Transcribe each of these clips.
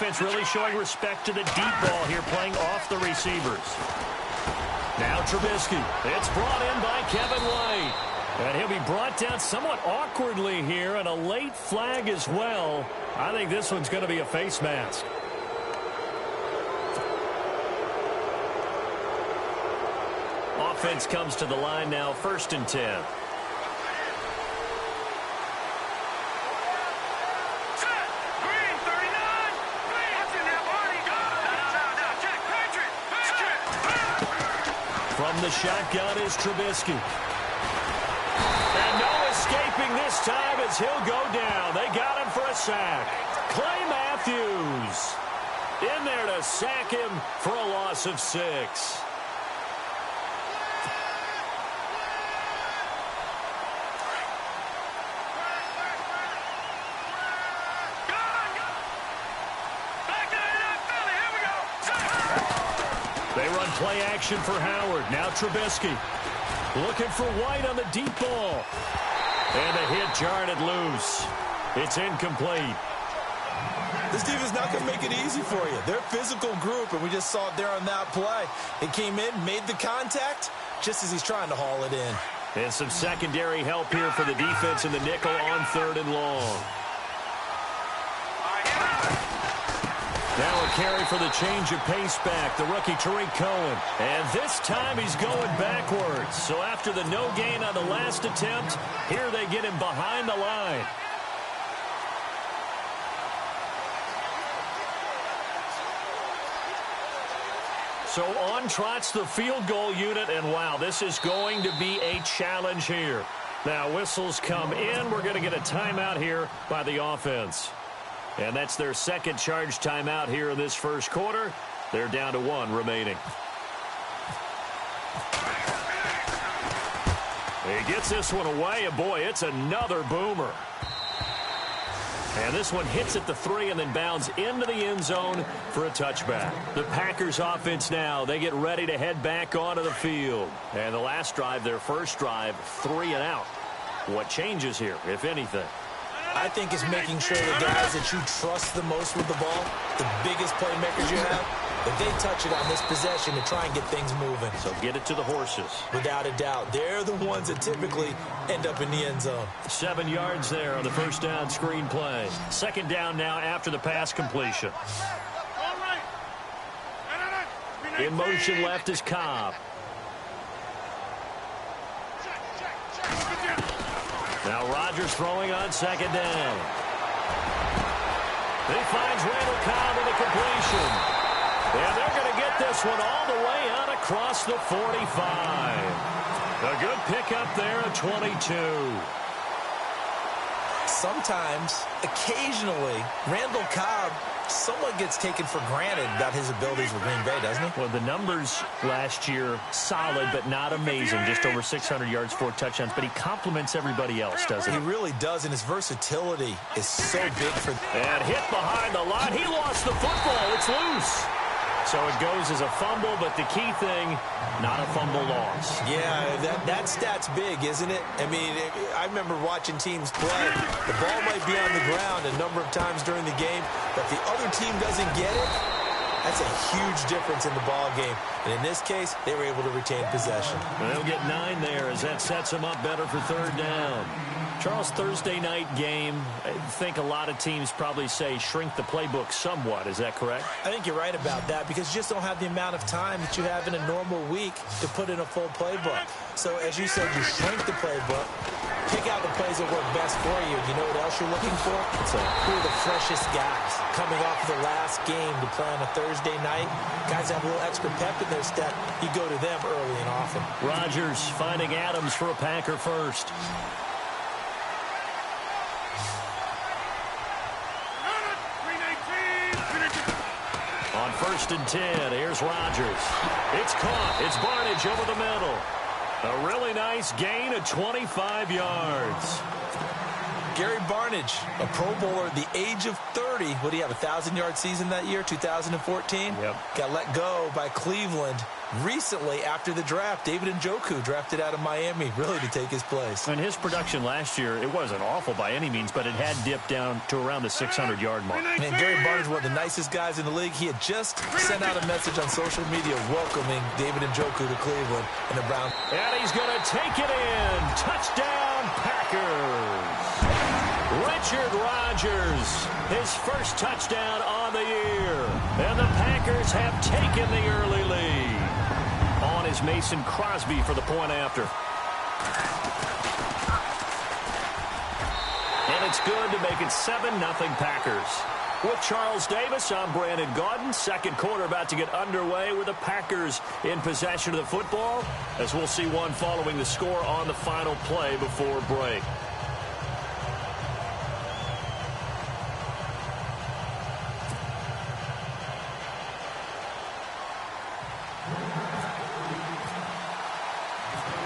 defense really showing respect to the deep ball here, playing off the receivers. Now Trubisky. It's brought in by Kevin White. And he'll be brought down somewhat awkwardly here, and a late flag as well. I think this one's going to be a face mask. Offense comes to the line now, 1st and 10. From the shotgun is Trubisky. And no escaping this time as he'll go down. They got him for a sack. Clay Matthews in there to sack him for a loss of 6. They run play action for Howard. Now Trubisky looking for White on the deep ball. And the hit jarred it loose. It's incomplete. This defense not going to make it easy for you. They're a physical group, and we just saw it there on that play. It came in, made the contact, just as he's trying to haul it in. And some secondary help here for the defense in the nickel on 3rd and long. Now a carry for the change of pace back, the rookie Tariq Cohen. And this time he's going backwards. So after the no gain on the last attempt, here they get him behind the line. So on trots the field goal unit, and wow, this is going to be a challenge here. Now whistles come in. We're going to get a timeout here by the offense. And that's their second charge timeout here in this first quarter. They're down to 1 remaining. He gets this one away, and boy, it's another boomer. And this one hits at the 3 and then bounds into the end zone for a touchback. The Packers offense now, they get ready to head back onto the field. And the last drive, their first drive, 3 and out. What changes here, if anything? I think it's making sure the guys that you trust the most with the ball, the biggest playmakers you have, that they touch it on this possession to try and get things moving. So get it to the horses. Without a doubt. They're the ones that typically end up in the end zone. 7 yards there on the first down screen play. 2nd down now after the pass completion. In motion left is Cobb. Now Rodgers throwing on 2nd down. He finds Randall Cobb with a completion. And they're going to get this one all the way out across the 45. A good pickup there at 22. Sometimes, occasionally, Randall Cobb somewhat gets taken for granted about his abilities with Green Bay, doesn't he? Well, the numbers last year, solid but not amazing. Just over 600 yards, 4 touchdowns. But he complements everybody else, doesn't he? He really does, and his versatility is so big for... And hit behind the line. He lost the football. It's loose. So it goes as a fumble, but the key thing, not a fumble loss. Yeah, that stat's big, isn't it? I mean, I remember watching teams play. The ball might be on the ground a number of times during the game, but if the other team doesn't get it, that's a huge difference in the ball game. And in this case, they were able to retain possession. They'll get 9 there as that sets them up better for 3rd down. Charles, Thursday night game, I think a lot of teams probably say shrink the playbook somewhat. Is that correct? I think you're right about that because you just don't have the amount of time that you have in a normal week to put in a full playbook. So as you said, you shrink the playbook, pick out the plays that work best for you. You know what else you're looking for? Who are the freshest guys coming off the last game to play on a Thursday night? Guys have a little extra pep in their step. You go to them early and often. Rodgers finding Adams for a Packer first. On 1st and 10, here's Rodgers. It's caught. It's Barnage over the middle. A really nice gain of 25 yards. Gary Barnidge, a Pro Bowler at the age of 30. What do you have, 1,000-yard season that year, 2014? Yep. Got let go by Cleveland recently after the draft. David Njoku drafted out of Miami, really to take his place. And his production last year, it wasn't awful by any means, but it had dipped down to around the 600-yard mark. And Gary Barnidge, one of the nicest guys in the league, he had just sent out a message on social media welcoming David Njoku to Cleveland and the Browns. And he's going to take it in. Touchdown, Packers. Richard Rodgers, his first touchdown on the year. And the Packers have taken the early lead. On is Mason Crosby for the point after. And it's good to make it 7-0 Packers. With Charles Davis, I'm Brandon Gaudin. Second quarter about to get underway with the Packers in possession of the football, as we'll see one following the score on the final play before break.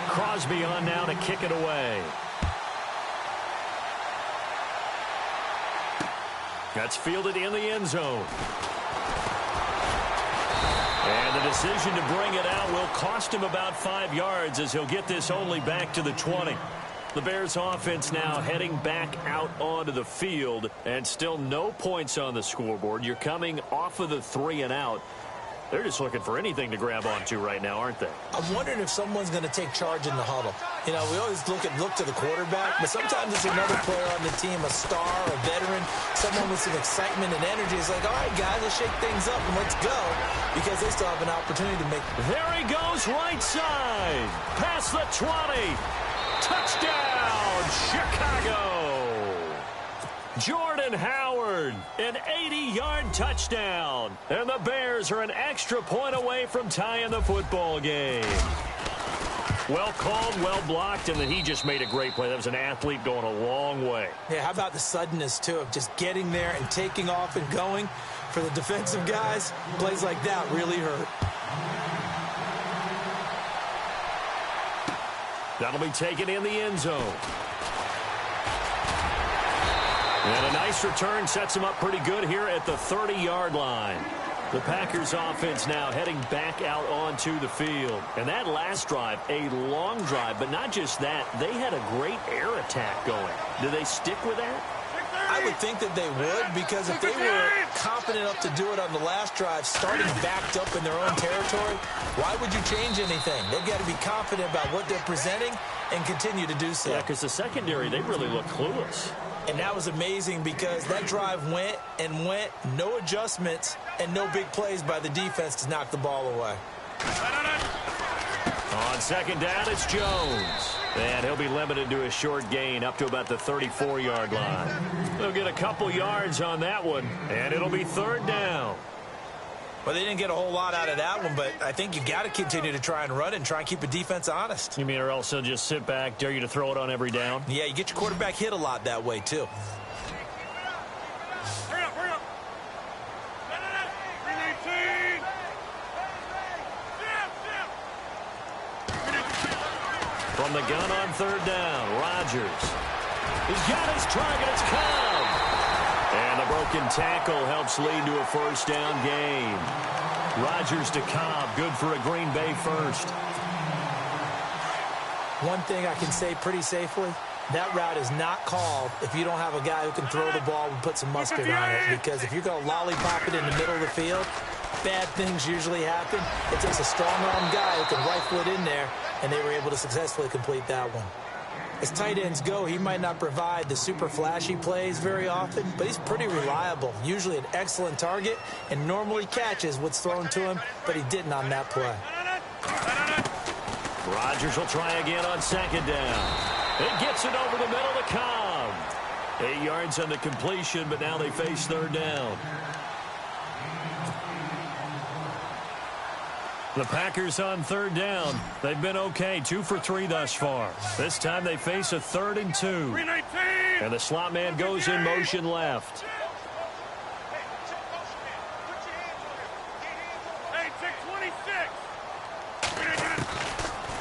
Crosby on now to kick it away. That's fielded in the end zone. And the decision to bring it out will cost him about 5 yards, as he'll get this only back to the 20. The Bears offense now heading back out onto the field, and still no points on the scoreboard. You're coming off of the 3 and out. They're just looking for anything to grab onto right now, aren't they? I'm wondering if someone's going to take charge in the huddle. You know, we always look to the quarterback, but sometimes it's another player on the team, a star, a veteran, someone with some excitement and energy. It's like, all right, guys, let's shake things up and let's go, because they still have an opportunity to make. There he goes, right side, past the 20. Touchdown, Chicago. Jordan Howard, an 80-yard touchdown. And the Bears are an extra point away from tying the football game. Well called, well blocked, and then he just made a great play. That was an athlete going a long way. Yeah, how about the suddenness, too, of just getting there and taking off and going? For the defensive guys, plays like that really hurt. That'll be taken in the end zone. And a nice return sets him up pretty good here at the 30-yard line. The Packers offense now heading back out onto the field. And that last drive, a long drive, but not just that, they had a great air attack going. Do they stick with that? I would think that they would, because if they were confident enough to do it on the last drive, starting backed up in their own territory, why would you change anything? They've got to be confident about what they're presenting and continue to do so. Yeah, because the secondary, they really look clueless. And that was amazing, because that drive went and went, no adjustments, and no big plays by the defense to knock the ball away. On second down, it's Jones. And he'll be limited to a short gain up to about the 34-yard line. They'll get a couple yards on that one, and it'll be third down. Well, they didn't get a whole lot out of that one, but I think you got to continue to try and run and try and keep a defense honest. You mean, or else they'll just sit back, dare you to throw it on every down? Yeah, you get your quarterback hit a lot that way, too. Hurry up. 319. From the gun on third down, Rodgers. He's got his target, it's Cobb. And the broken tackle helps lead to a first down gain. Rodgers to Cobb, good for a Green Bay first. One thing I can say pretty safely, that route is not called if you don't have a guy who can throw the ball and put some mustard on it. Because if you're going to lollipop it in the middle of the field, bad things usually happen. It takes a strong-arm guy who can rifle it in there, and they were able to successfully complete that one. As tight ends go, he might not provide the super flashy plays very often, but he's pretty reliable, usually an excellent target, and normally catches what's thrown to him, but he didn't on that play. Rodgers will try again on second down. It gets it over the middle to Cobb. 8 yards on the completion, but now they face third down. The Packers on third down. They've been okay, 2 for 3 thus far. This time they face a 3rd and 2. And the slot man goes in motion left.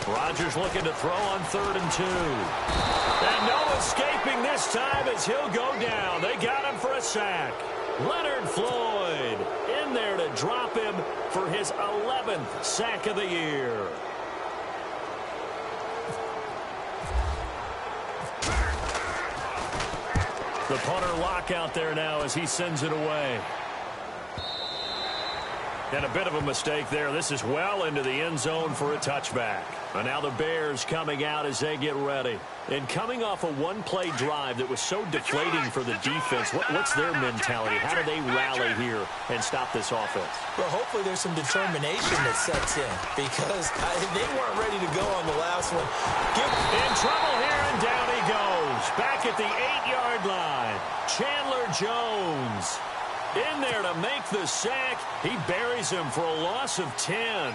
Rodgers looking to throw on 3rd and 2. And no escaping this time as he'll go down. They got him for a sack. Leonard Floyd in there to drop him for his 11th sack of the year. The punter lock out there now as he sends it away. And a bit of a mistake there. This is well into the end zone for a touchback. And now the Bears coming out as they get ready. And coming off a one-play drive that was so deflating for the defense, what's their mentality? How do they rally here and stop this offense? Well, hopefully there's some determination that sets in because they weren't ready to go on the last one. In trouble here, and down he goes. Back at the 8-yard line. Chandler Jones in there to make the sack. He buries him for a loss of 10.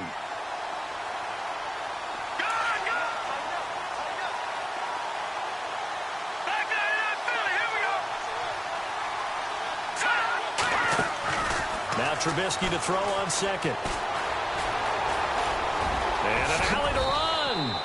Now Trubisky to throw on 2nd. And an alley to run.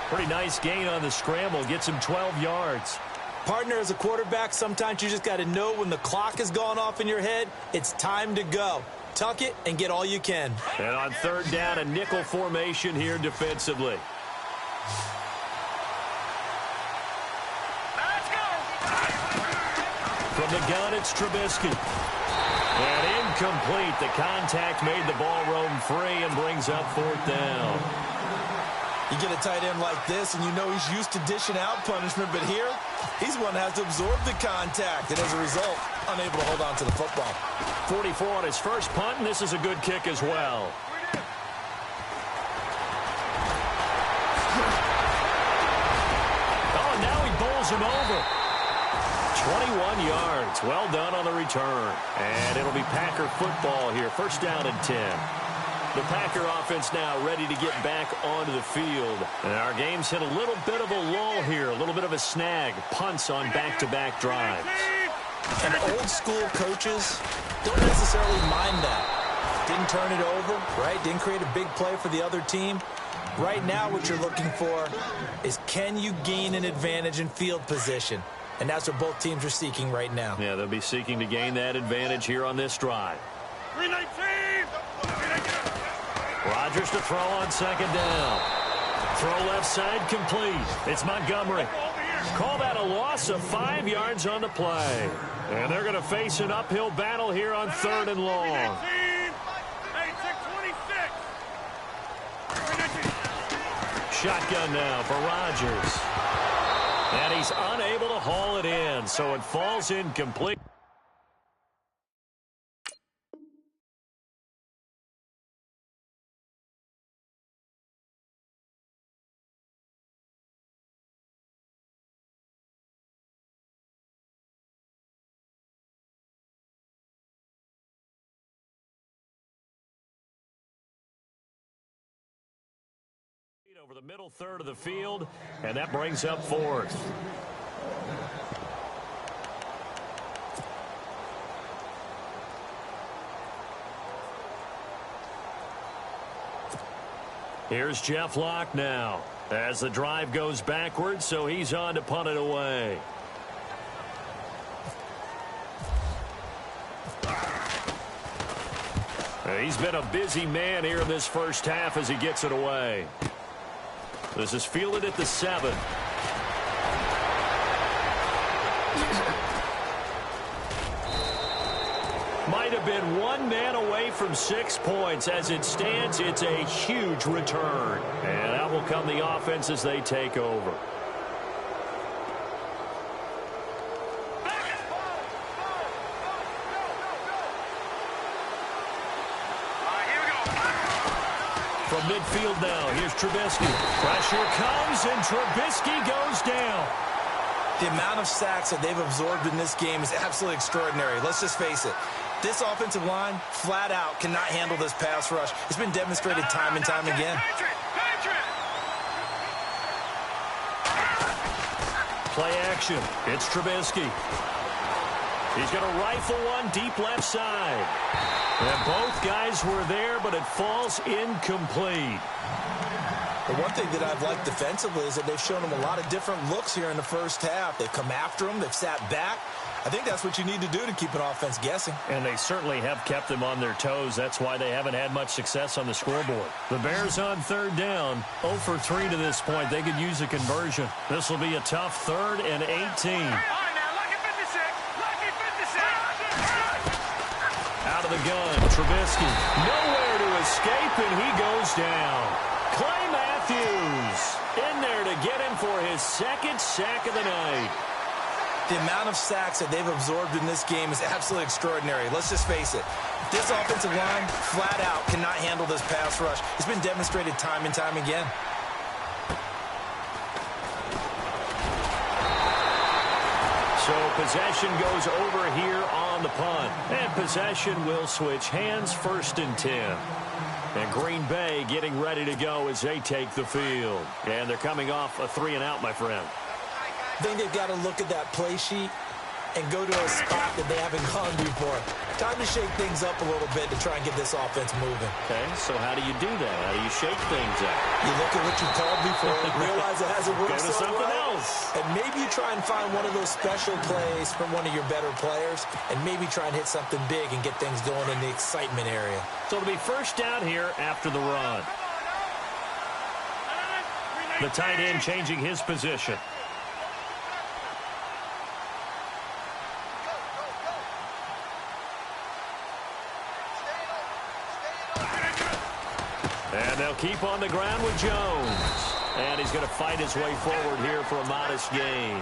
Pretty nice gain on the scramble. Gets him 12 yards. Partner, as a quarterback, sometimes you just got to know when the clock has gone off in your head, it's time to go. Tuck it and get all you can. And on 3rd down, a nickel formation here defensively. Let's go. From the gun, it's Trubisky. And incomplete. The contact made the ball roam free and brings up 4th down. You get a tight end like this, and you know he's used to dishing out punishment, but here, he's one that has to absorb the contact, and as a result, unable to hold on to the football. 44 on his first punt, and this is a good kick as well. Oh, and now he bowls him over. 21 yards. Well done on the return. And it'll be Packer football here. 1st down and 10. The Packer offense now ready to get back onto the field. And our game's hit a little bit of a lull here, a little bit of a snag. Punts on back-to-back drives. And old-school coaches don't necessarily mind that. Didn't turn it over, right? Didn't create a big play for the other team. Right now what you're looking for is can you gain an advantage in field position? And that's what both teams are seeking right now. Yeah, they'll be seeking to gain that advantage here on this drive. 319. Rodgers to throw on 2nd down. Throw left side complete. It's Montgomery. Call that a loss of 5 yards on the play. And they're going to face an uphill battle here on 3rd and long. Shotgun now for Rodgers. And he's unable to haul it in, so it falls incomplete. Over the middle third of the field, and that brings up 4th. Here's Jeff Locke now as the drive goes backwards, so he's on to punt it away. He's been a busy man here in this first half as he gets it away. This is fielded at the 7. Might have been one man away from 6 points. As it stands, it's a huge return. And out will come the offense as they take over. From midfield now, here's Trubisky. Pressure comes, and Trubisky goes down. The amount of sacks that they've absorbed in this game is absolutely extraordinary. Let's just face it. This offensive line, flat out, cannot handle this pass rush. It's been demonstrated time and time again. Play action. It's Trubisky. He's going to rifle one deep left side. And both guys were there, but it falls incomplete. The one thing that I've liked defensively is that they've shown them a lot of different looks here in the first half. They've come after them. They've sat back. I think that's what you need to do to keep an offense guessing. And they certainly have kept them on their toes. That's why they haven't had much success on the scoreboard. The Bears on third down, 0 for 3 to this point. They could use a conversion. This will be a tough 3rd and 18. Out of the gun, Trubisky. Nowhere to escape, and he goes down. Clay Matthews in there to get him for his 2nd sack of the night. The amount of sacks that they've absorbed in this game is absolutely extraordinary. Let's just face it. This offensive line, flat out, cannot handle this pass rush. It's been demonstrated time and time again. So possession goes over here on the punt. And possession will switch hands, 1st and 10. And Green Bay getting ready to go as they take the field. And they're coming off a 3-and-out, my friend. I think they've got to look at that play sheet and go to a spot that they haven't gone before. Time to shake things up a little bit to try and get this offense moving. Okay, so how do you do that? How do you shake things up? You look at what you called before, realize it hasn't worked Go to so something well, else. and maybe you try and find one of those special plays from one of your better players, and maybe try and hit something big and get things going in the excitement area. So it'll be 1st down here after the run. The tight end changing his position. And they'll keep on the ground with Jones. And he's going to fight his way forward here for a modest gain.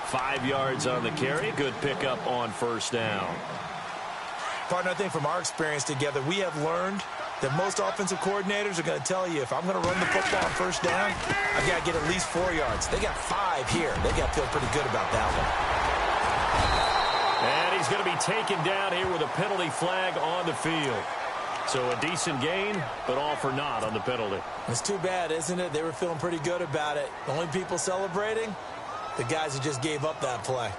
5 yards on the carry. Good pickup on 1st down. Partner, I think from our experience together, we have learned that most offensive coordinators are going to tell you, if I'm going to run the football on 1st down, I've got to get at least 4 yards. They got 5 here. They got to feel pretty good about that one. And he's going to be taken down here with a penalty flag on the field. So a decent gain, but all for naught on the penalty. It's too bad, isn't it? They were feeling pretty good about it. The only people celebrating, the guys who just gave up that play.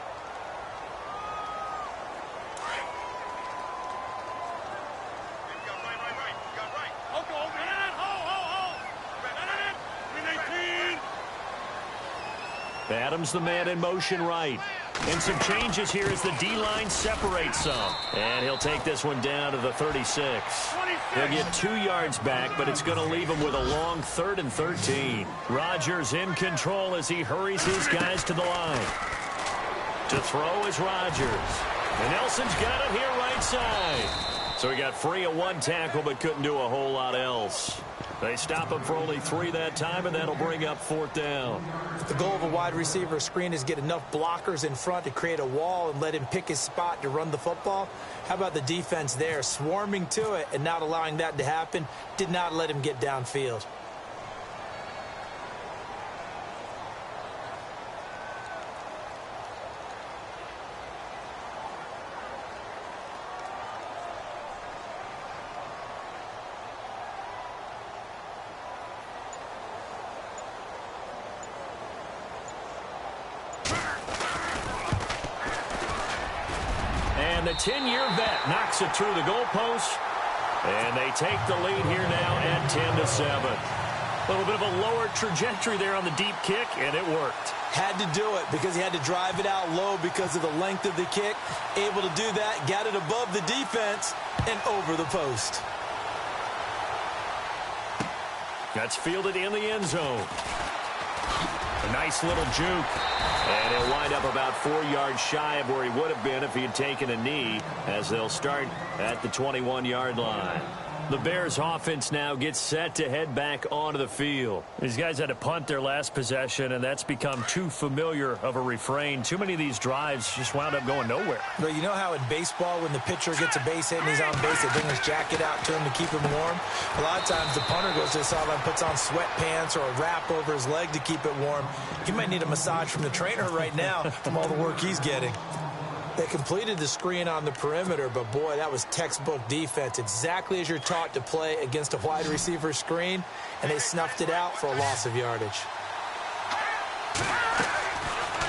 Adams the man in motion right. And some changes here as the D-line separates some. And he'll take this one down to the 36. He'll get 2 yards back, but it's going to leave him with a long 3rd and 13. Rodgers in control as he hurries his guys to the line. To throw is Rodgers. And Nelson's got it here right side. So he got free of 1 tackle, but couldn't do a whole lot else. They stop him for only 3 that time, and that'll bring up 4th down. The goal of a wide receiver screen is get enough blockers in front to create a wall and let him pick his spot to run the football. How about the defense there, swarming to it and not allowing that to happen? Did not let him get downfield. And the 10-year vet knocks it through the goalpost. And they take the lead here now at 10-7. A little bit of a lower trajectory there on the deep kick, and it worked. Had to do it because he had to drive it out low because of the length of the kick. Able to do that, got it above the defense and over the post. That's fielded in the end zone. A nice little juke. And he'll wind up about 4 yards shy of where he would have been if he had taken a knee, as they'll start at the 21-yard line. The Bears offense now gets set to head back onto the field. These guys had to punt their last possession, and that's become too familiar of a refrain. Too many of these drives just wound up going nowhere. But you know how in baseball, when the pitcher gets a base hit and he's on base, they bring his jacket out to him to keep him warm? A lot of times the punter goes to the sideline, puts on sweatpants or a wrap over his leg to keep it warm. He might need a massage from the trainer right now from all the work he's getting. They completed the screen on the perimeter, but boy, that was textbook defense. Exactly as you're taught to play against a wide receiver screen, and they snuffed it out for a loss of yardage.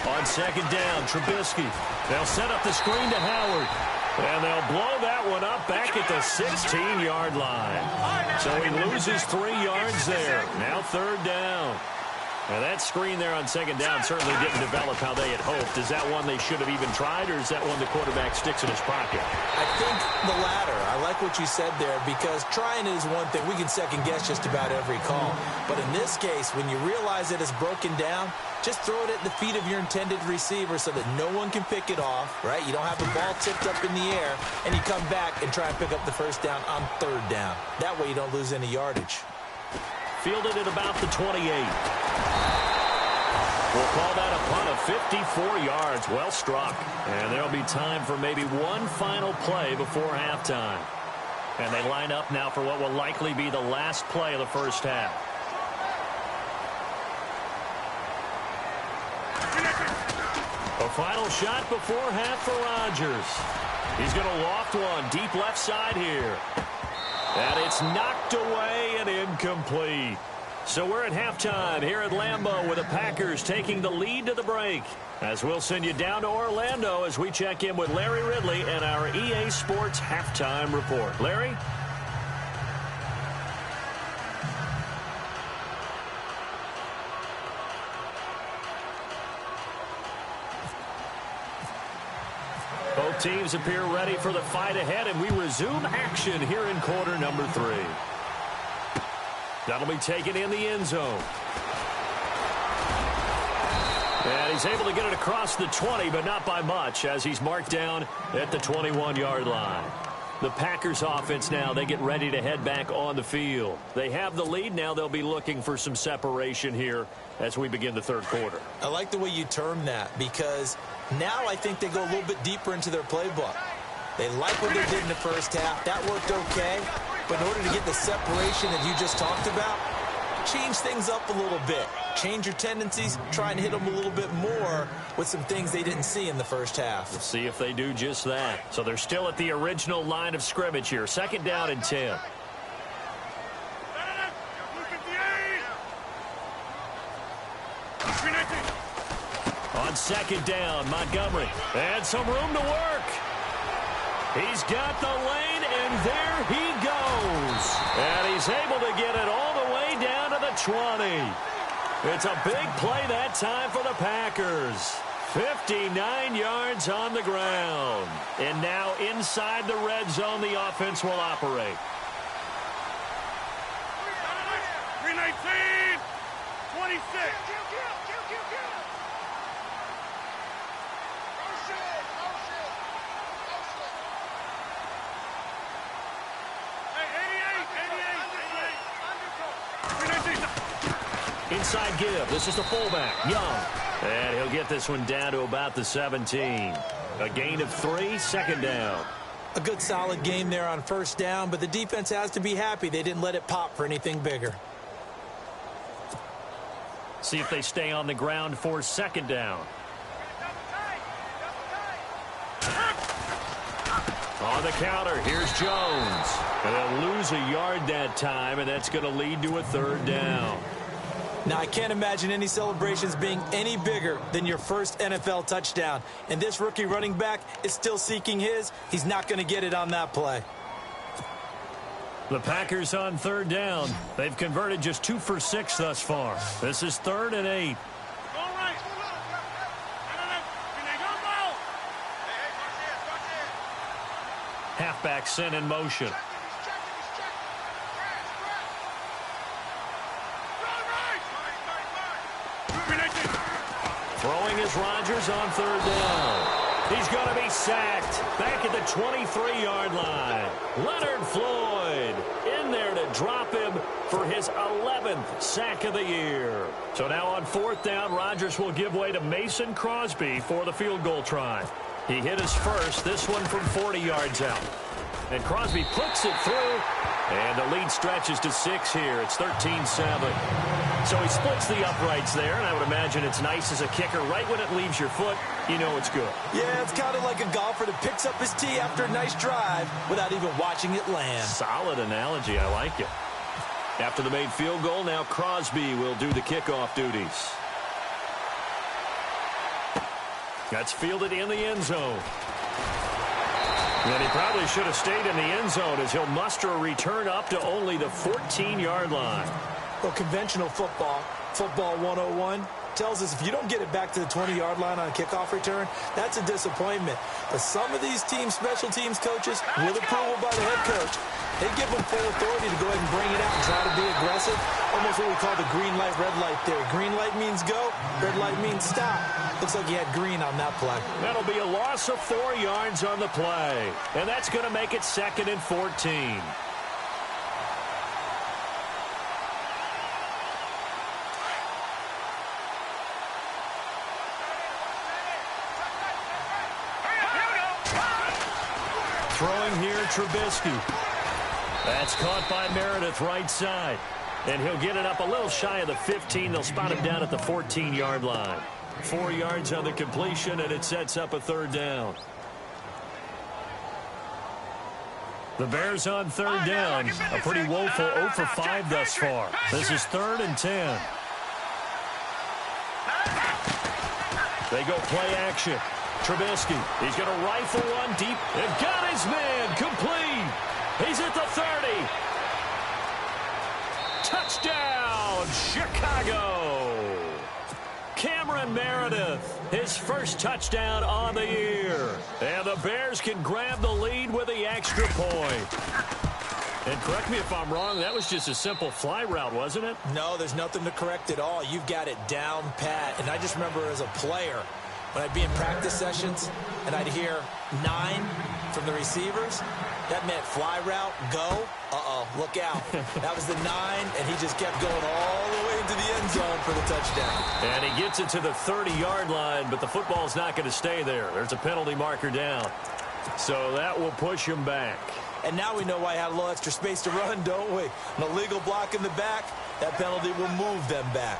On second down, Trubisky. They'll set up the screen to Howard. And they'll blow that one up back at the 16-yard line. So he loses 3 yards there. Now third down. Now that screen there on second down certainly didn't develop how they had hoped. Is that one they should have even tried, or is that one the quarterback sticks in his pocket? I think the latter. I like what you said there, because trying it is one thing. We can second guess just about every call. But in this case, when you realize that it's broken down, just throw it at the feet of your intended receiver so that no one can pick it off, right? You don't have the ball tipped up in the air, and you come back and try and pick up the first down on third down. That way you don't lose any yardage. Fielded at about the 28. We'll call that a punt of 54 yards. Well struck. And there'll be time for maybe one final play before halftime. And they line up now for what will likely be the last play of the first half. A final shot before half for Rodgers. He's going to loft one deep left side here. And it's knocked away and incomplete. So we're at halftime here at Lambeau with the Packers taking the lead to the break. As we'll send you down to Orlando as we check in with Larry Ridley and our EA Sports halftime report. Larry? Both teams appear ready for the fight ahead, and we resume action here in quarter number 3. That'll be taken in the end zone. And he's able to get it across the 20, but not by much, as he's marked down at the 21-yard line. The Packers offense now, they get ready to head back on the field. They have the lead. Now they'll be looking for some separation here as we begin the third quarter. I like the way you term that, because now I think they go a little bit deeper into their playbook. They like what they did in the first half. That worked okay. But in order to get the separation that you just talked about, change things up a little bit. Change your tendencies. Try and hit them a little bit more with some things they didn't see in the first half. We'll see if they do just that. So they're still at the original line of scrimmage here. Second down and 10. On second down, Montgomery. And some room to work. He's got the lane, and there he goes. And he's able to get it all the way down to the 20. It's a big play that time for the Packers. 59 yards on the ground. And now inside the red zone, the offense will operate. 319, 26. Inside give. This is the fullback, Young. And he'll get this one down to about the 17. A gain of 3, second down. A good solid game there on first down, but the defense has to be happy they didn't let it pop for anything bigger. See if they stay on the ground for second down. On the counter, here's Jones. And they'll lose a yard that time, and that's going to lead to a third down. Now, I can't imagine any celebrations being any bigger than your first NFL touchdown. And this rookie running back is still seeking his. He's not going to get it on that play. The Packers on third down. They've converted just 2 for 6 thus far. This is 3rd and 8. Halfback sent in motion. Throwing is Rodgers on third down. He's going to be sacked back at the 23-yard line. Leonard Floyd in there to drop him for his 11th sack of the year. So now on fourth down, Rodgers will give way to Mason Crosby for the field goal try. He hit his first, this one from 40 yards out. And Crosby puts it through, and the lead stretches to 6 here. It's 13-7. So he splits the uprights there, and I would imagine it's nice as a kicker. Right when it leaves your foot, you know it's good. Yeah, it's kind of like a golfer that picks up his tee after a nice drive without even watching it land. Solid analogy. I like it. After the made field goal, now Crosby will do the kickoff duties. That's fielded in the end zone. And he probably should have stayed in the end zone as he'll muster a return up to only the 14-yard line. Well, conventional football 101, tells us if you don't get it back to the 20-yard line on a kickoff return, that's a disappointment. But some of these special teams coaches, with approval by the head coach, they give them full authority to go ahead and bring it out and try to be aggressive. Almost what we call the green light, red light theory. Green light means go, red light means stop. Looks like he had green on that play. That'll be a loss of 4 yards on the play. And that's going to make it 2nd and 14. Throwing here, Trubisky. That's caught by Meredith, right side. And he'll get it up a little shy of the 15. They'll spot him down at the 14-yard line. 4 yards on the completion, and it sets up a 3rd down. The Bears on 3rd down. A pretty woeful 0 for 5 thus far. This is 3rd and 10. They go play action. Trubisky, he's going to rifle one deep. And got his man, complete. He's at the 30. Touchdown, Chicago. Cameron Meredith, his first touchdown on the year. And the Bears can grab the lead with the extra point. And correct me if I'm wrong, that was just a simple fly route, wasn't it? No, there's nothing to correct at all. You've got it down pat. And I just remember as a player, when I'd be in practice sessions and I'd hear 9 from the receivers, that meant fly route, go, look out. That was the 9, and he just kept going all the way into the end zone for the touchdown. And he gets it to the 30-yard line, but the football's not going to stay there. There's a penalty marker down. So that will push him back. And now we know why he had a little extra space to run, don't we? An illegal block in the back, that penalty will move them back.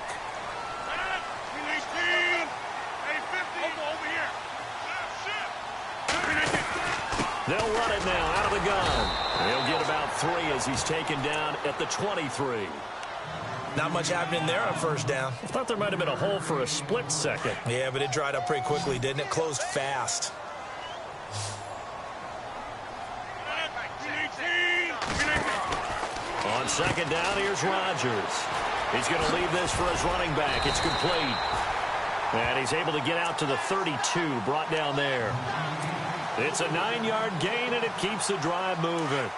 They'll run it now out of the gun. He'll get about 3 as he's taken down at the 23. Not much happening there on 1st down. I thought there might have been a hole for a split second. Yeah, but it dried up pretty quickly, didn't it? Closed fast. On 2nd down, here's Rodgers. He's going to leave this for his running back. It's complete. And he's able to get out to the 32, brought down there. It's a 9-yard gain, and it keeps the drive moving.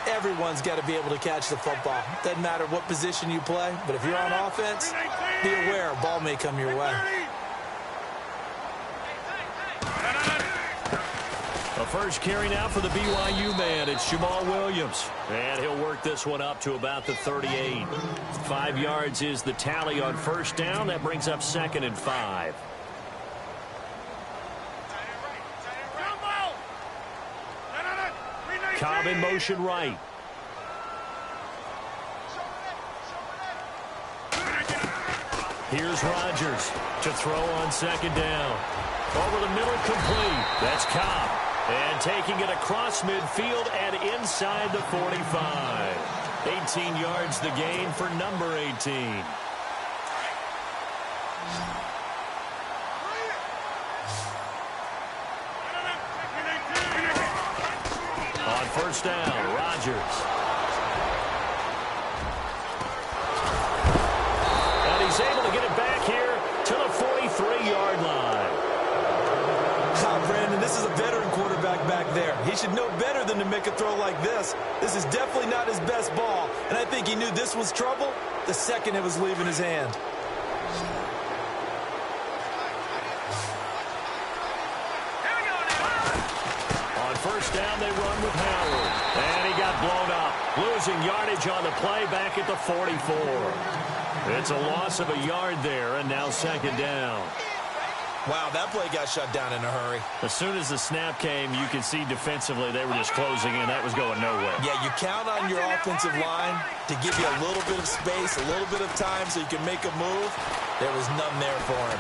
Everyone's got to be able to catch the football. Doesn't matter what position you play, but if you're on offense, be aware a ball may come your way. A first carry now for the BYU man. It's Jamal Williams. And he'll work this one up to about the 38. 5 yards is the tally on 1st down. That brings up 2nd and 5. Cobb in motion right. Here's Rodgers to throw on 2nd down. Over the middle, complete. That's Cobb. And taking it across midfield and inside the 45. 18 yards the gain for number 18. On 1st down, Rodgers. And he's able to get it back here to the 43-yard line. Brandon, this is a veteran quarterback back there. He should know better than to make a throw like this. This is definitely not his best ball, and I think he knew this was trouble the second it was leaving his hand. On 1st down, they run with Howard. And he got blown up. Losing yardage on the play back at the 44. It's a loss of a yard there, and now 2nd down. Wow, that play got shut down in a hurry. As soon as the snap came, you could see defensively they were just closing in. That was going nowhere. Yeah, you count on your offensive line to give you a little bit of space, a little bit of time so you can make a move. There was none there for him.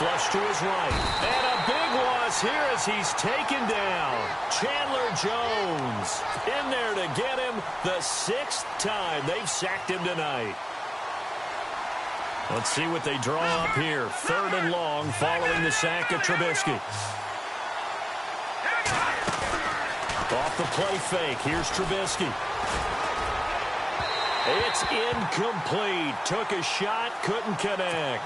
Flush to his right. And a big loss here as he's taken down. Chandler Jones in there to get him the 6th time they've sacked him tonight. Let's see what they draw up here. 3rd and long following the sack of Trubisky. Off the play fake, here's Trubisky. It's incomplete. Took a shot, couldn't connect.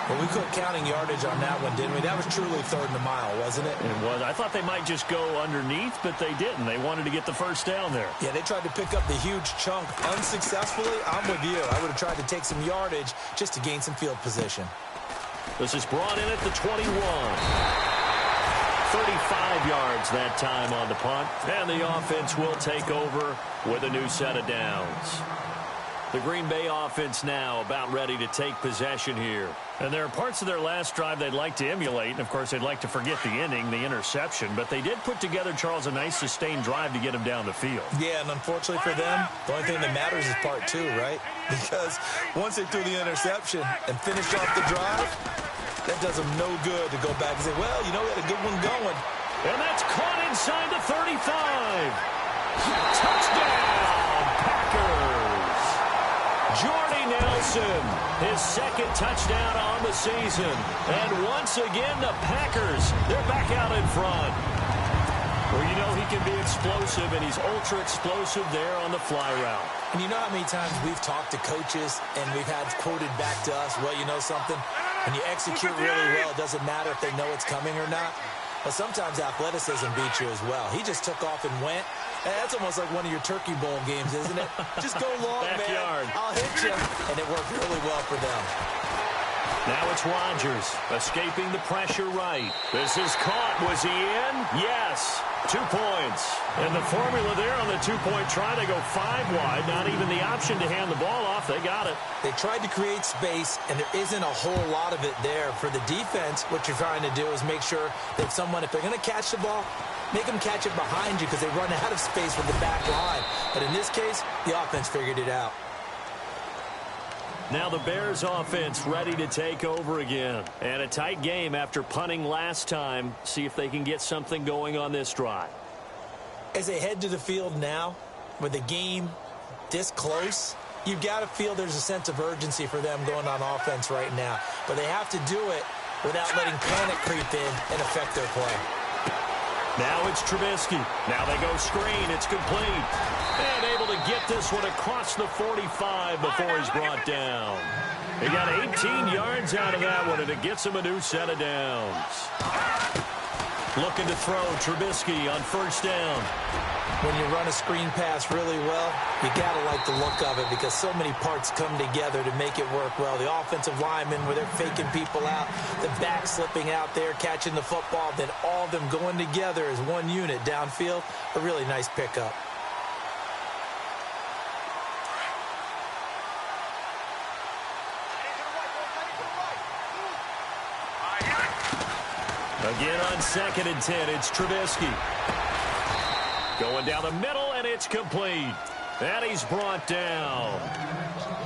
Well, we quit counting yardage on that one, didn't we? That was truly third and a mile, wasn't it? It was. I thought they might just go underneath, but they didn't. They wanted to get the first down there. Yeah, they tried to pick up the huge chunk unsuccessfully. I'm with you. I would have tried to take some yardage just to gain some field position. This is brought in at the 21. 35 yards that time on the punt. And the offense will take over with a new set of downs. The Green Bay offense now about ready to take possession here. And there are parts of their last drive they'd like to emulate. And, of course, they'd like to forget the inning, the interception. But they did put together, Charles, a nice sustained drive to get them down the field. Yeah, and unfortunately for them, the only thing that matters is part two, right? Because once they threw the interception and finished off the drive, that does them no good to go back and say, well, you know, we had a good one going. And that's caught inside the 35. Touchdown, Packers. Jordy Nelson, his second touchdown on the season. And once again, the Packers, they're back out in front. Well, you know he can be explosive, and he's ultra-explosive there on the fly route. And you know how many times we've talked to coaches and we've had quoted back to us, well, you know something? When you execute really well, it doesn't matter if they know it's coming or not. But sometimes athleticism beats you as well. He just took off and went. And that's almost like one of your Turkey Bowl games, isn't it? Just go long, Backyard. man. I'll hit you. And it worked really well for them. Now it's Rodgers escaping the pressure right. This is caught. Was he in? Yes. 2 points. And the formula there on the two-point try, they go 5 wide. Not even the option to hand the ball off. They got it. They tried to create space, and there isn't a whole lot of it there. For the defense, what you're trying to do is make sure that someone, if they're going to catch the ball, make them catch it behind you because they run out of space with the back line. But in this case, the offense figured it out. Now the Bears offense ready to take over again. And a tight game after punting last time. See if they can get something going on this drive. As they head to the field now, with the game this close, you've got to feel there's a sense of urgency for them going on offense right now. But they have to do it without letting panic creep in and affect their play. Now it's Trubisky. Now they go screen. It's complete. And able to get this one across the 45 before he's brought down. He got 18 yards out of that one, and it gets him a new set of downs. Looking to throw Trubisky on first down. When you run a screen pass really well, you got to like the look of it because so many parts come together to make it work well. The offensive linemen, where they're faking people out, the back slipping out there, catching the football, then all of them going together as one unit downfield. A really nice pickup. Again on 2nd and 10, it's Trubisky. Going down the middle, and it's complete. And he's brought down.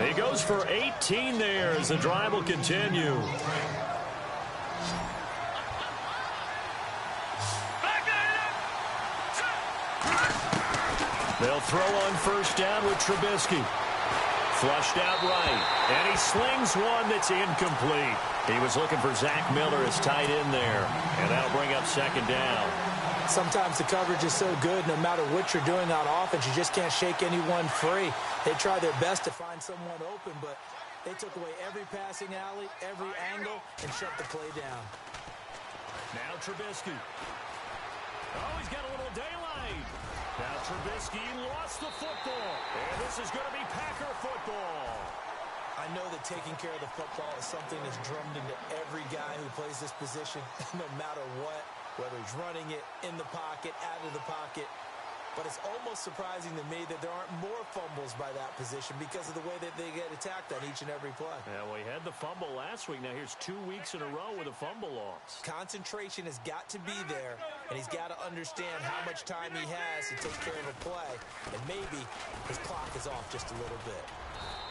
He goes for 18 there as the drive will continue. They'll throw on first down with Trubisky. Flushed out right. And he slings one that's incomplete. He was looking for Zach Miller as tight end there. And that'll bring up 2nd down. Sometimes the coverage is so good, no matter what you're doing on offense, you just can't shake anyone free. They try their best to find someone open, but they took away every passing alley, every angle, and shut the play down. Now Trubisky. Oh, he's got a little daylight. Now Trubisky lost the football. And this is going to be Packer football. I know that taking care of the football is something that's drummed into every guy who plays this position, no matter what. Whether he's running it, in the pocket, out of the pocket. But it's almost surprising to me that there aren't more fumbles by that position because of the way that they get attacked on each and every play. Yeah, well, he had the fumble last week. Now here's 2 weeks in a row with a fumble loss. Concentration has got to be there, and he's got to understand how much time he has to take care of a play. And maybe his clock is off just a little bit.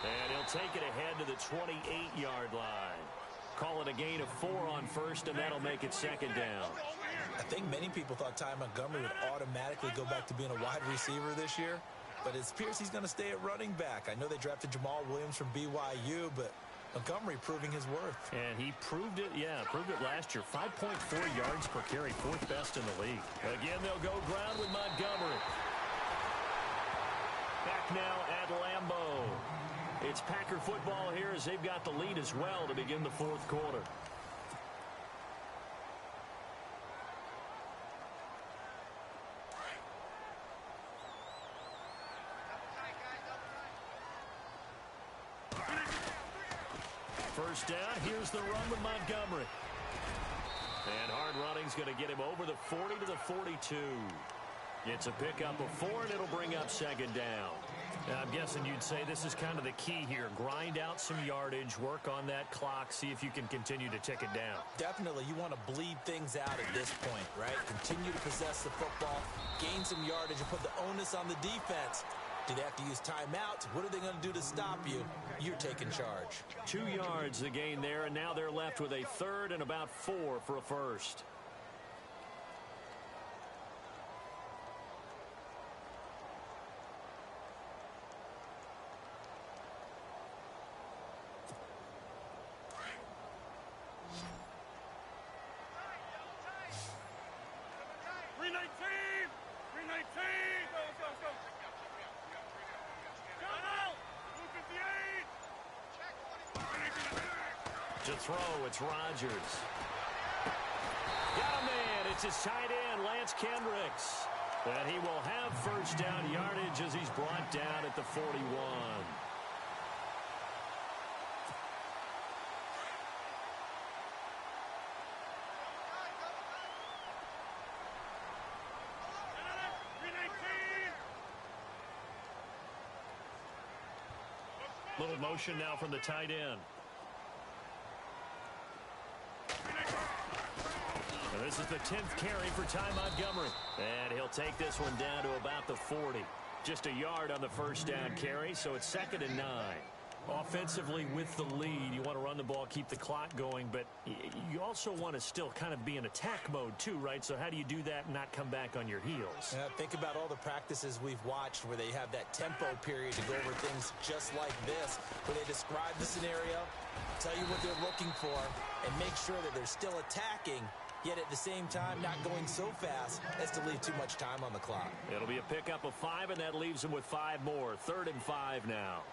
And he'll take it ahead to the 28-yard line. Call it a gain of 4 on first, and that'll make it 2nd down. I think many people thought Ty Montgomery would automatically go back to being a wide receiver this year, but it appears he's going to stay at running back. I know they drafted Jamal Williams from BYU, but Montgomery proving his worth. And he proved it, proved it last year. 5.4 yards per carry, 4th best in the league. Again, they'll go ground with Montgomery. Back now at Lambeau. It's Packer football here as they've got the lead as well to begin the 4th quarter. First down, here's the run with Montgomery. And hard running's going to get him over the 40 to the 42. It's a pickup of 4, and it'll bring up 2nd down. Now, I'm guessing you'd say this is kind of the key here. Grind out some yardage, work on that clock, see if you can continue to tick it down. Definitely, you want to bleed things out at this point, right? Continue to possess the football, gain some yardage, and put the onus on the defense. Do they have to use timeouts? What are they going to do to stop you? You're taking charge. 2 yards the gain there, and now they're left with a 3rd and about 4 for a first. To throw, it's Rodgers. Got a man. It's his tight end, Lance Kendricks. And he will have first down yardage as he's brought down at the 41. Little motion now from the tight end. And this is the 10th carry for Ty Montgomery. And he'll take this one down to about the 40. Just a yard on the first down carry, so it's 2nd and 9. Offensively with the lead, you want to run the ball, keep the clock going, but you also want to still kind of be in attack mode too, right? So how do you do that and not come back on your heels? Think about all the practices we've watched where they have that tempo period to go over things just like this, where they describe the scenario, tell you what they're looking for, and make sure that they're still attacking, yet at the same time not going so fast as to leave too much time on the clock. It'll be a pickup of 5, and that leaves them with 5 more. 3rd and 5 now.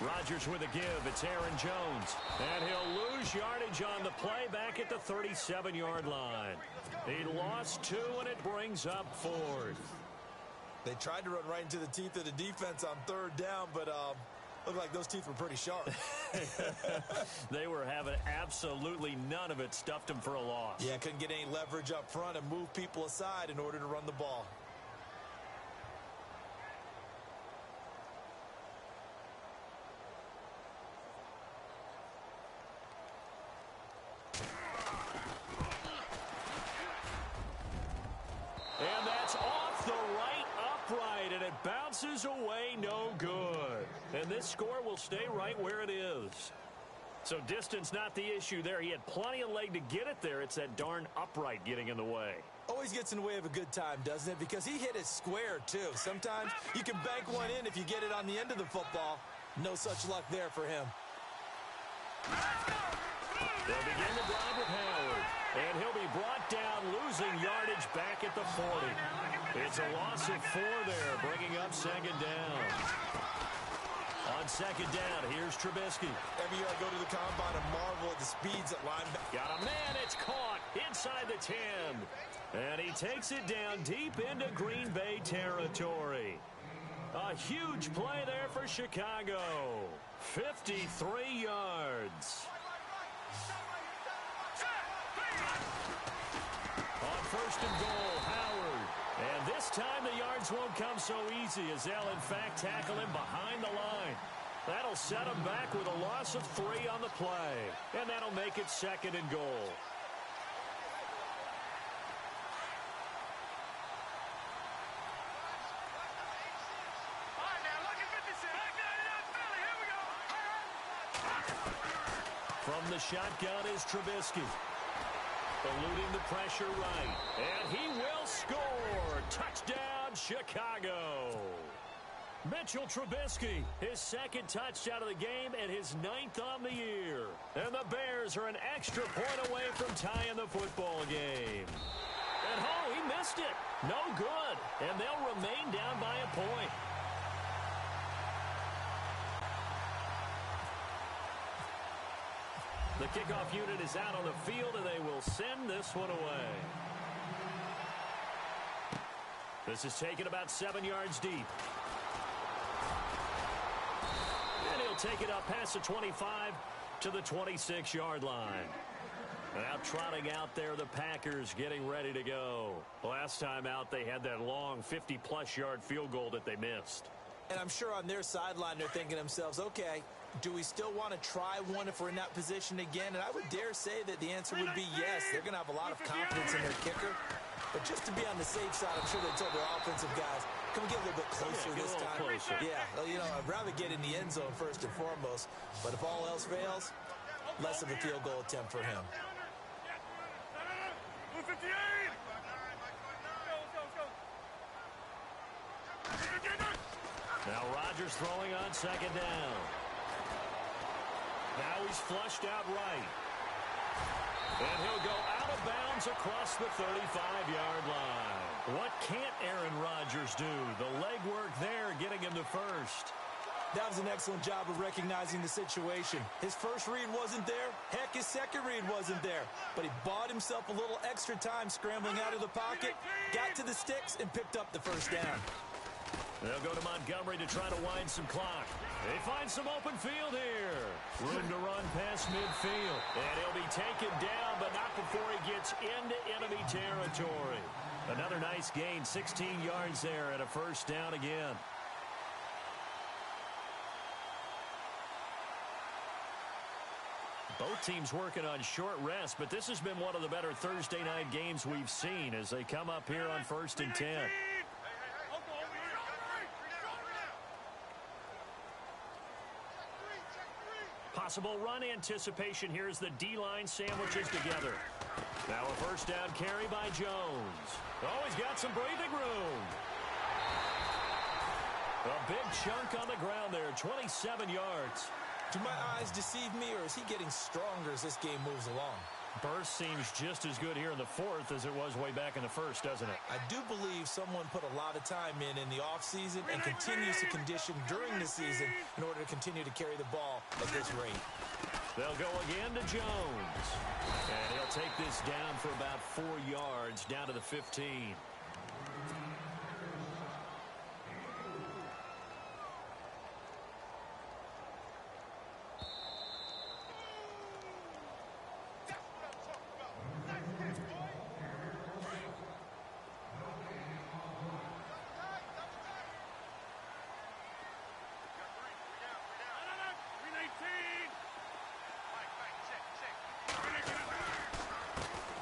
Rodgers with a give. It's Aaron Jones. And he'll lose yardage on the play back at the 37-yard line. He lost 2, and it brings up 4th. They tried to run right into the teeth of the defense on 3rd down, but looked like those teeth were pretty sharp. They were having absolutely none of it. Stuffed them for a loss. Yeah, couldn't get any leverage up front and move people aside in order to run the ball. And that's off the right upright, and it bounces away no good. And this score will stay right where it is. So distance not the issue there. He had plenty of leg to get it there. It's that darn upright getting in the way. Always gets in the way of a good time, doesn't it? Because he hit it square, too. Sometimes you can bank one in if you get it on the end of the football. No such luck there for him. They'll begin the drive with Howard. And he'll be brought down, losing yardage back at the 40. It's a loss of 4 there, bringing up 2nd down. On 2nd down, here's Trubisky. Every year I go to the combine and marvel at the speeds at linebacker. Got a man, it's caught inside the 10. And he takes it down deep into Green Bay territory. A huge play there for Chicago. 53 yards. On 1st and goal, Howard. And this time the yards won't come so easy as they'll, in fact, tackle him behind the line. That'll set him back with a loss of 3 on the play. And that'll make it 2nd and goal. From the shotgun is Trubisky. Eluding the pressure right. And he will score. Touchdown, Chicago. Mitchell Trubisky, his second touchdown of the game and his 9th on the year. And the Bears are an extra point away from tying the football game. And oh, he missed it. No good. And they'll remain down by a point. The kickoff unit is out on the field, and they will send this one away. This is taken about 7 yards deep. And he'll take it up past the 25 to the 26-yard line. Now trotting out there, the Packers getting ready to go. Last time out, they had that long 50-plus yard field goal that they missed. And I'm sure on their sideline, they're thinking to themselves, okay, do we still want to try one if we're in that position again? And I would dare say that the answer would be yes. They're going to have a lot of confidence in their kicker. But just to be on the safe side, I'm sure they told their offensive guys, can we get a little bit closer this time? Closer. Yeah, well, you know, I'd rather get in the end zone first and foremost. But if all else fails, less of a field goal attempt for him. 58! Now Rodgers throwing on second down. Now he's flushed out right. And he'll go out of bounds across the 35-yard line. What can't Aaron Rodgers do? The legwork there getting him the first. That was an excellent job of recognizing the situation. His first read wasn't there. Heck, his second read wasn't there. But he bought himself a little extra time scrambling out of the pocket, got to the sticks, and picked up the first down. They'll go to Montgomery to try to wind some clock. They find some open field here. Room to run past midfield. And he'll be taken down, but not before he gets into enemy territory. Another nice gain, 16 yards there, and a first down again. Both teams working on short rest, but this has been one of the better Thursday night games we've seen as they come up here on 1st and 10. Possible run anticipation here as the D-line sandwiches together. Now a first down carry by Jones. Oh, he's got some breathing room. A big chunk on the ground there, 27 yards. Do my eyes deceive me, or is he getting stronger as this game moves along? Burst seems just as good here in the fourth as it was way back in the first, doesn't it? I do believe someone put a lot of time in the offseason and continues to condition during the season in order to continue to carry the ball at this rate. They'll go again to Jones. And he'll take this down for about 4 yards, down to the 15.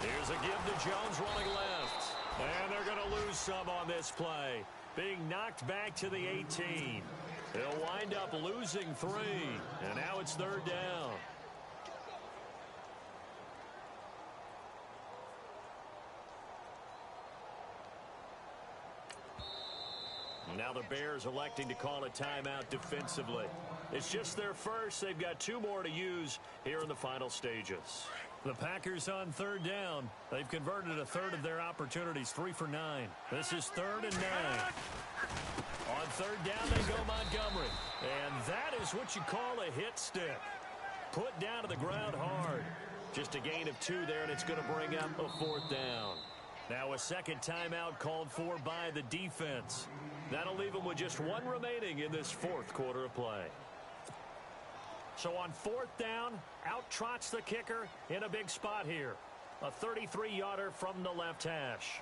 Here's a give to Jones running left. And they're going to lose some on this play. Being knocked back to the 18. They'll wind up losing 3. And now it's 3rd down. Now the Bears electing to call a timeout defensively. It's just their first. They've got 2 more to use here in the final stages. The Packers on 3rd down. They've converted a third of their opportunities, 3 for 9. This is 3rd and 9. On 3rd down, they go Montgomery. And that is what you call a hit stick. Put down to the ground hard. Just a gain of 2 there, and it's going to bring up a 4th down. Now a second timeout called for by the defense. That'll leave them with just 1 remaining in this 4th quarter of play. So on 4th down, out trots the kicker in a big spot here. A 33-yarder from the left hash.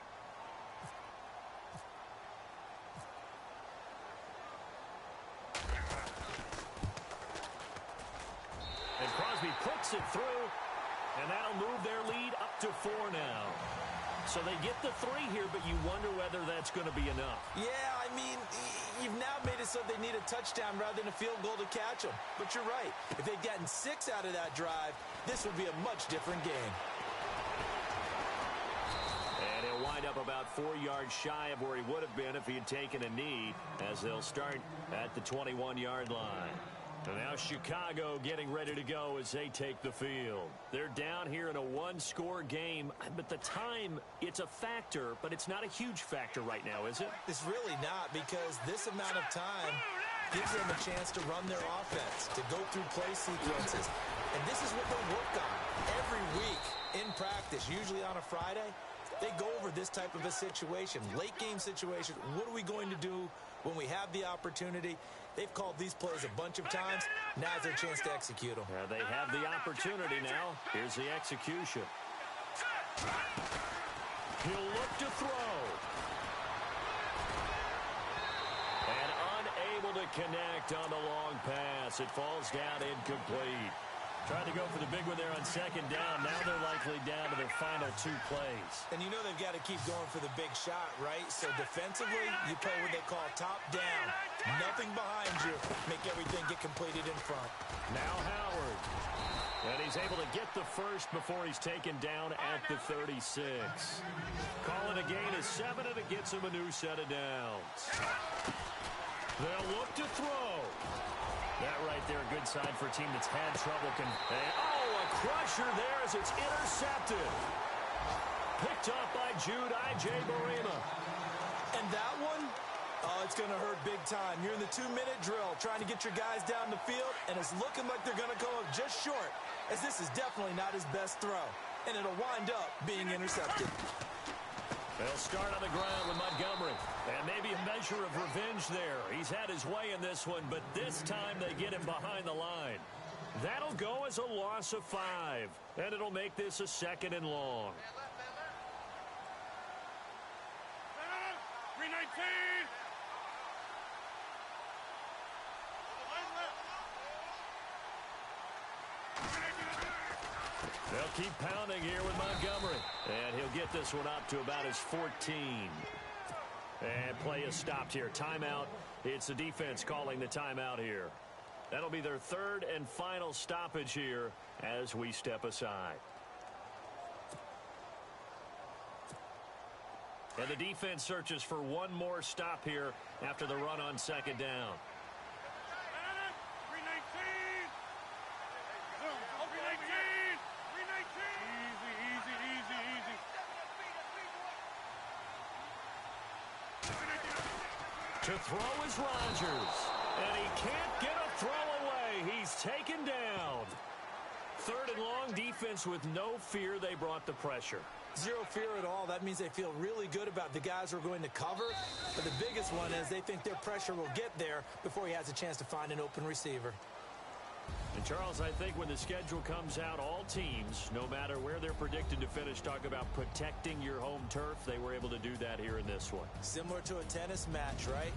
And Crosby puts it through, and that'll move their lead up to 4 now. So they get the 3 here, but you wonder whether that's going to be enough. Yeah, I mean, you've now made it so they need a touchdown rather than a field goal to catch them. But you're right. If they'd gotten 6 out of that drive, this would be a much different game. about 4 yards shy of where he would have been if he had taken a knee, as they'll start at the 21-yard line. And now Chicago getting ready to go as they take the field. They're down here in a one-score game, but the time, it's a factor, but it's not a huge factor right now, is it? It's really not, because this amount of time gives them a chance to run their offense, to go through play sequences. And this is what they work on every week in practice, usually on a Friday. They go over this type of a situation, late-game situation. What are we going to do when we have the opportunity? They've called these plays a bunch of times. Now's their chance to execute them. They have the opportunity now. Here's the execution. He'll look to throw. And unable to connect on the long pass. It falls down incomplete. Tried to go for the big one there on second down. Now they're likely down to their final 2 plays. And you know they've got to keep going for the big shot, right? So defensively, you play what they call top down. Nothing behind you. Make everything get completed in front. Now Howard. And he's able to get the first before he's taken down at the 36. Call it a gain of 7, and it gets him a new set of downs. They'll look to throw. That right there, a good sign for a team that's had trouble. A crusher there as it's intercepted. Picked up by Jude I.J. Barima. And that one, it's going to hurt big time. You're in the 2-minute drill trying to get your guys down the field, and it's looking like they're going to go up just short, as this is definitely not his best throw. And it'll wind up being intercepted. They'll start on the ground with Montgomery. And maybe a measure of revenge there. He's had his way in this one, but this time they get him behind the line. That'll go as a loss of 5. And it'll make this a 2nd and long. 319. They'll keep pounding here with Montgomery. And he'll get this one up to about his 14. And play is stopped here. Timeout. It's the defense calling the timeout here. That'll be their 3rd and final stoppage here as we step aside. And the defense searches for one more stop here after the run on second down. 319. 319. Easy. To throw is Rodgers. And he can't get a throw away. He's taken down. 3rd and long, defense with no fear. They brought the pressure. Zero fear at all. That means they feel really good about the guys who are going to cover. But the biggest one is they think their pressure will get there before he has a chance to find an open receiver. And, Charles, I think when the schedule comes out, all teams, no matter where they're predicted to finish, talk about protecting your home turf. They were able to do that here in this one. Similar to a tennis match, right?